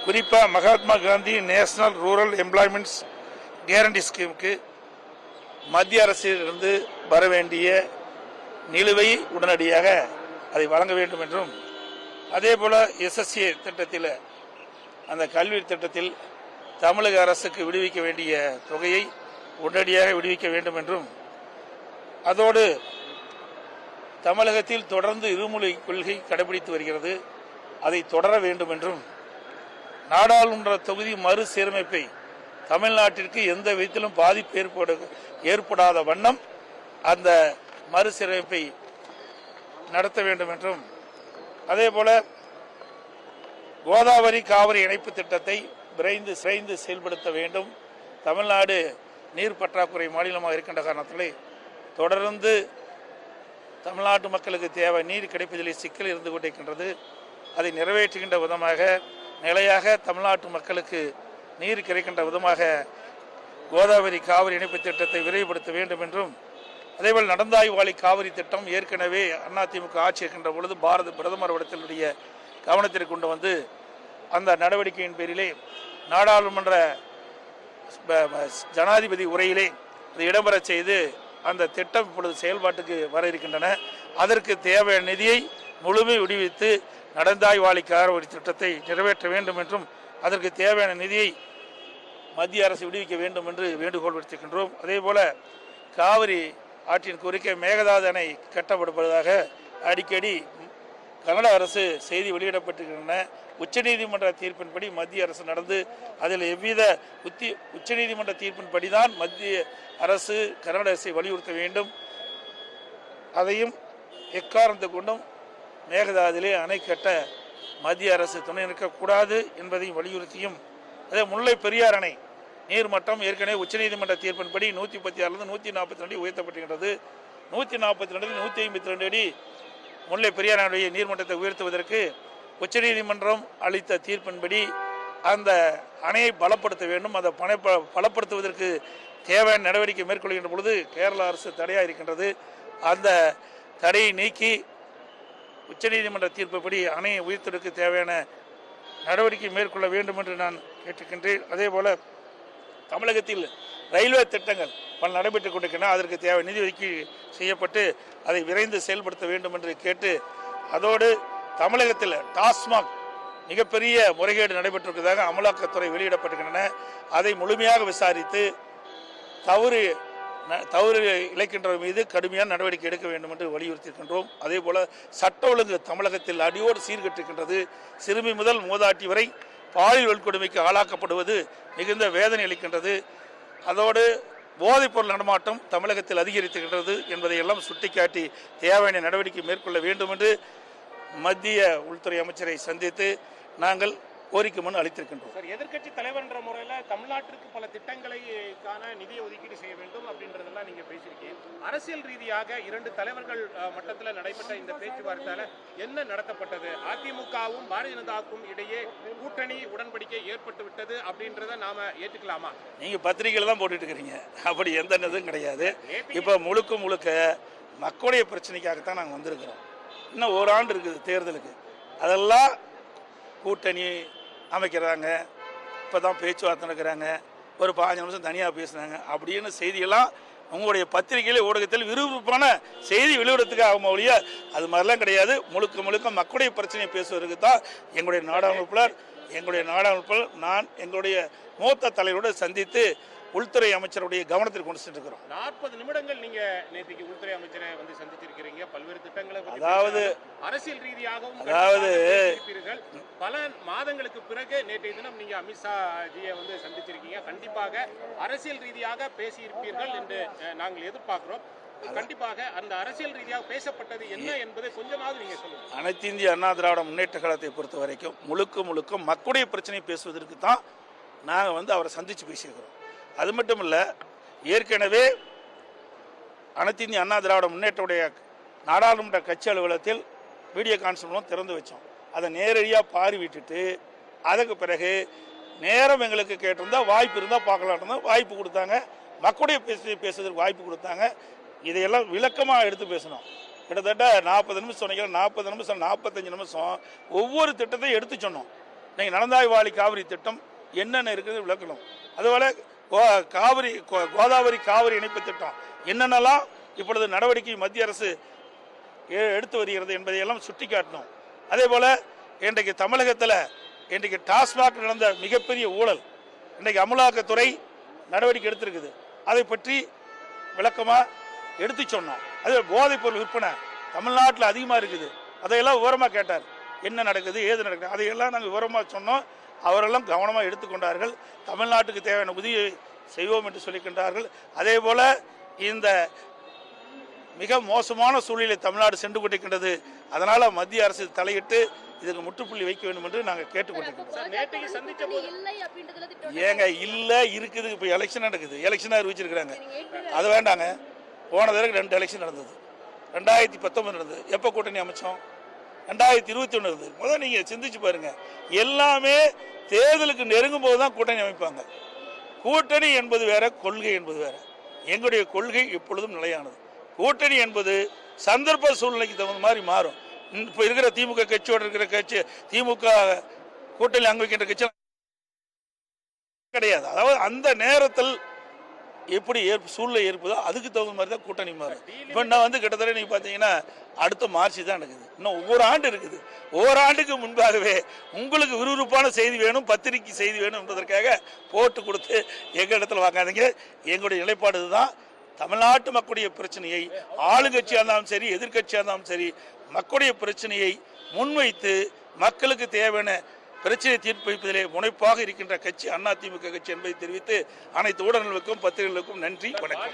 குறிப்பாக Mahatma Gandhi national rural employments guarantee ஸ்கீமுக்கு மத்திய அரசிலிருந்து வர வேண்டிய நிலுவை உடனடியாக அதை வழங்க வேண்டும் என்றும், அதேபோல் எஸ்எஸ்ஏ திட்டத்தில் அந்த கல்வி திட்டத்தில் தமிழக அரசுக்கு விடுவிக்க வேண்டிய தொகையை உடனடியாக விடுவிக்க வேண்டும் என்றும், அதோடு தமிழகத்தில் தொடர்ந்து இருமொழி கொள்கை கடைபிடித்து வருகிறது, அதை தொடர வேண்டும் என்றும், நாடாளுமன்ற தொகுதி மறுசீரமைப்பை தமிழ்நாட்டிற்கு எந்த விதத்திலும் பாதிப்பு ஏற்படாத வண்ணம் அந்த மறுசீரமைப்பை நடத்த வேண்டும் என்றும், அதேபோல கோதாவரி காவிரி இணைப்பு திட்டத்தை விரைந்து செயல்படுத்த வேண்டும். தமிழ்நாடு நீர் பற்றாக்குறை மாநிலமாக இருக்கின்ற காரணத்திலே தொடர்ந்து தமிழ்நாட்டு மக்களுக்கு தேவை நீர் கிடைப்பதிலே சிக்கல் இருந்து கொண்டிருக்கின்றது. அதை நிறைவேற்றுகின்ற விதமாக நிலையாக தமிழ்நாட்டு மக்களுக்கு நீர் கிடைக்கின்ற விதமாக கோதாவரி காவிரி இணைப்பு திட்டத்தை விரைவுபடுத்த வேண்டும் என்றும், அதேபோல் நடந்தாய்வாளி காவிரி திட்டம் ஏற்கனவே அதிமுக ஆட்சி இருக்கின்ற பொழுது பாரத பிரதமர் இடத்தினுடைய கவனத்திற்கு கொண்டு வந்து அந்த நடவடிக்கையின் பேரிலே நாடாளுமன்ற ஜனாதிபதி உரையிலே அது இடம்பெற செய்து அந்த திட்டம் இப்பொழுது செயல்பாட்டுக்கு வர இருக்கின்றன. அதற்கு தேவையான நிதியை முழுமை விடுவித்து நடந்தாய்வாளி காவிரி திட்டத்தை நிறைவேற்ற வேண்டும் என்றும், அதற்கு தேவையான நிதியை மத்திய அரசு விடுவிக்க வேண்டும் என்று வேண்டுகோள் விடுத்திருக்கின்றோம். அதேபோல காவிரி ஆற்றின் குறுக்கே மேகதாது அணை கட்டப்படுவதாக அடிக்கடி கன்னட அரசு செய்தி வெளியிடப்பட்டிருக்கின்றன. உச்சநீதிமன்ற தீர்ப்பின்படி மத்திய அரசு நடந்து அதில் எவ்வித உச்சநீதிமன்ற தீர்ப்பின்படி தான் மத்திய அரசு கன்னட அரசை வலியுறுத்த வேண்டும். அதையும் எக்காரணத்தை கொண்டும் மேகதாதிலே அணை கட்ட மத்திய அரசு துணை நிற்கக்கூடாது என்பதையும் வலியுறுத்தியும், அதே முல்லை பெரியார் அணை நீர்மட்டம் ஏற்கனவே உச்சநீதிமன்ற தீர்ப்பின்படி 136 142 அடி உயர்த்தப்பட்டிருக்கிறது. 142 152 அடி முல்லை பெரியார் அணையுடைய நீர்மட்டத்தை உயர்த்துவதற்கு உச்சநீதிமன்றம் அளித்த தீர்ப்பின்படி அந்த அணையை பலப்படுத்த வேண்டும். அதை பலப்படுத்துவதற்கு தேவையான நடவடிக்கை மேற்கொள்கின்ற பொழுது கேரள அரசு தடையாக இருக்கின்றது. அந்த தடையை நீக்கி உச்சநீதிமன்ற தீர்ப்புப்படி அணையை உயர்த்துவதற்கு தேவையான நடவடிக்கை மேற்கொள்ள வேண்டும் என்று நான் கேட்டுக்கின்றேன். அதேபோல தமிழகத்தில் ரயில்வே திட்டங்கள் பல நடைபெற்றுக் கொண்டிருக்கின்றன. அதற்கு தேவை நிதி ஒதுக்கீடு செய்யப்பட்டு அதை விரைந்து செயல்படுத்த வேண்டும் என்று கேட்டு, அதோடு தமிழகத்தில் டாஸ்மாக் மிகப்பெரிய முறைகேடு நடைபெற்றிருப்பதாக அமலாக்கத்துறை வெளியிடப்பட்டிருக்கின்றன. அதை முழுமையாக விசாரித்து தவறு இழைக்கின்றவர் மீது கடுமையான நடவடிக்கை எடுக்க வேண்டும் என்று வலியுறுத்தியிருக்கின்றோம். அதே போல சட்ட ஒழுங்கு தமிழகத்தில் அடியோடு சீர்கட்டிருக்கின்றது. சிறுமி முதல் மூதாட்டி வரை பாலியல் வன்கொடுமைக்கு ஆளாக்கப்படுவது மிகுந்த வேதனை அளிக்கின்றது. அதோடு போதைப்பொருள் நடமாட்டம் தமிழகத்தில் அதிகரித்திருக்கின்றது என்பதையெல்லாம் சுட்டிக்காட்டி தேவையான நடவடிக்கை மேற்கொள்ள வேண்டும் என்று மத்திய உள்துறை அமைச்சரை சந்தித்து நாங்கள் கோரிக்கை மனு அளித்திருக்கின்றோம். சார், எதிர்க்கட்சி தலைவர் என்ற முறையில் தமிழ்நாட்டிற்கு பல திட்டங்களுக்கான நிதியை ஒதுக்கீடு செய்ய வேண்டும் அப்படின்றதெல்லாம் நீங்க பேசியிருக்கீங்க. அரசியல் ரீதியாக 2 தலைவர்கள் மட்டத்தில் நடைபெற்ற இந்த பேச்சுவார்த்தையில என்ன நடத்தப்பட்டது? அதிமுகவும் பாரதிய ஜனதாவுக்கும் இடையே கூட்டணி உடன்படிக்கை ஏற்பட்டு விட்டது அப்படின்றத நாம ஏற்றுக்கலாமா? நீங்க பத்திரிகையில தான் போட்டுட்டு இருக்கிறீங்க, அப்படி எந்த இதுவும் கிடையாது. இப்ப முழுக்க மக்களுடைய பிரச்சனைக்காகத்தான் நாங்கள் வந்திருக்கிறோம். இன்னும் ஒரு ஆண்டு இருக்குது தேர்தலுக்கு. அதெல்லாம் கூட்டணி அமைக்கிறாங்க, இப்போ தான் பேச்சுவார்த்தை நடக்கிறாங்க, ஒரு 15 நிமிஷம் தனியாக பேசுனாங்க அப்படின்னு செய்தியெல்லாம் உங்களுடைய பத்திரிகையில் ஊடகத்தில் விறுவிறுப்பான செய்தி வெளியிடத்துக்கு ஆகும் ஒழிய அது மாதிரிலாம் கிடையாது. முழுக்க மக்களுடைய பிரச்சனையை பேசுவதற்கு தான் எங்களுடைய நாடாளுமன்ற நான் எங்களுடைய மூத்த தலைவரோடு சந்தித்து உள்துறை அமைச்சருடைய கவனத்தில் கொண்டு சென்றிருக்கிறோம். 40 நிமிடங்கள் நீங்க நேற்றுக்கு உள்துறை அமைச்சரை வந்து சந்திச்சிருக்கிறீங்க. பல்வேறு திட்டங்களை அதாவது அரசியல் ரீதியாகவும் பல மாதங்களுக்கு பிறகு நேற்றைய தினம் நீங்க அமித்ஷா ஜியை வந்து சந்திச்சிருக்கீங்க. கண்டிப்பாக அரசியல் ரீதியாக பேசியிருப்பீர்கள் என்று நாங்கள் எதிர்பார்க்கிறோம். கண்டிப்பாக அந்த அரசியல் ரீதியாக பேசப்பட்டது என்ன என்பதை கொஞ்சமாவது நீங்க சொல்லுங்க. அனைத்து இந்திய அண்ணா திராவிட முன்னேற்ற கழகத்தை பொறுத்த வரைக்கும் முழுக்க மக்களுடைய பிரச்சனை பேசுவதற்கு தான் நாங்கள் வந்து அவரை சந்திச்சு பேசியிருக்கிறோம். அது மட்டும் இல்லை, ஏற்கனவே அனைத்து இந்திய அண்ணா திராவிட முன்னேற்றவுடைய நாடாளுமன்ற கட்சி அலுவலகத்தில் வீடியோ கான்ஃபரன்ஸ் திறந்து வச்சோம். அதை நேரடியாக பார்வையிட்டு அதுக்கு பிறகு நேரம் எங்களுக்கு கேட்டிருந்தால் வாய்ப்பு இருந்தால் பார்க்கலான்னு வாய்ப்பு கொடுத்தாங்க. மக்களுடைய பேசுவதற்கு வாய்ப்பு கொடுத்தாங்க. இதையெல்லாம் விளக்கமாக எடுத்து பேசணும். கிட்டத்தட்ட 40 நிமிஷம் சொன்னீங்க, 40 நிமிஷம் 45 நிமிஷம் ஒவ்வொரு திட்டத்தையும் எடுத்து சொன்னோம். இன்னைக்கு நடந்தாய்வாளி காவிரி திட்டம் என்னென்ன இருக்குது விளக்கணும். அதுபோல் கோதாவரி காவிரி இணைப்பு திட்டம் என்னென்னலாம் இப்பொழுது நடவடிக்கை மத்திய அரசு எடுத்து வருகிறது என்பதையெல்லாம் சுட்டி காட்டணும். அதே போல் இன்றைக்கு தமிழகத்தில் இன்றைக்கு டாஸ்மாக் நடந்த மிகப்பெரிய ஊழல் இன்றைக்கு அமலாக்கத்துறை நடவடிக்கை எடுத்திருக்குது. அதை பற்றி விளக்கமாக எடுத்து சொன்னோம். அதே போதைப்பொருள் விற்பனை தமிழ்நாட்டில் அதிகமாக இருக்குது. அதையெல்லாம் விவரமாக கேட்டார், என்ன நடக்குது ஏது நடக்குது அதையெல்லாம் நாங்கள் விவரமாக சொன்னோம். அவரெல்லாம் கவனமாக எடுத்துக்கொண்டார்கள். தமிழ்நாட்டுக்கு தேவையான உதவியை செய்வோம் என்று சொல்லிக்கின்றார்கள். அதே போல் இந்த மிக மோசமான சூழ்நிலை தமிழ்நாடு சென்று கொண்டிருக்கின்றது. அதனால் மத்திய அரசு தலையிட்டு இதுக்கு முற்றுப்புள்ளி வைக்க வேண்டும் என்று நாங்கள் கேட்டுக்கொண்டிருக்கிறோம். ஏங்க இல்லை இருக்குது. இப்போ எலெக்ஷன் நடக்குது, எலெக்ஷனாக அறிவிச்சிருக்கிறாங்க. அது வேண்டாங்க. போன தடவை 2 எலெக்ஷன் நடந்தது. 2019 நடந்தது. எப்போ கூட்டணி அமைச்சோம்? 2021 நடந்தது. முதல் நீங்கள் சிந்திச்சு பாருங்க. எல்லாமே தேர்தலுக்கு நெருங்கும் போது தான் கூட்டணி அமைப்பாங்க. கூட்டணி என்பது வேற, கொள்கை என்பது வேற. எங்களுடைய கொள்கை எப்பொழுதும் நிலையானது. கூட்டணி என்பது சந்தர்ப்ப சூழ்நிலைக்கு தகுந்த மாதிரி மாறும். இப்போ இருக்கிற திமுக கட்சியோடு இருக்கிற கட்சி, திமுக கூட்டணி அங்க வைக்கின்ற கட்சி கிடையாது. அதாவது அந்த நேரத்தில் எப்படி சூழ்நிலை ஏற்பதோ அதுக்கு தகுந்த மாதிரி தான் கூட்டணி மாறும். இப்போ நான் கிட்டத்தட்ட நீங்கள் பார்த்தீங்கன்னா அடுத்த மார்ச் தான் நடக்குது. இன்னும் ஒவ்வொரு ஆண்டு இருக்குது. ஒவ்வொரு ஆண்டுக்கு முன்பாகவே உங்களுக்கு விறுவிறுப்பான செய்தி வேணும், பத்திரிகை செய்தி வேணும் என்பதற்காக போட்டு கொடுத்து எங்கள் இடத்துல வாங்காதீங்க. எங்களுடைய நிலைப்பாடு இதுதான். தமிழ்நாட்டு மக்களுடைய பிரச்சனையை ஆளுங்கட்சியாக இருந்தாலும் சரி, எதிர்கட்சியாக இருந்தாலும் சரி, மக்களுடைய பிரச்சனையை முன்வைத்து மக்களுக்கு தேவையான பிரச்சனையை தீர்ப்பு வைப்பதிலே முனைப்பாக இருக்கின்ற கட்சி அதிமுக கட்சி என்பதை தெரிவித்து அனைத்து ஊடகங்களுக்கும் பத்திரிகைகளுக்கும் நன்றி, வணக்கம்.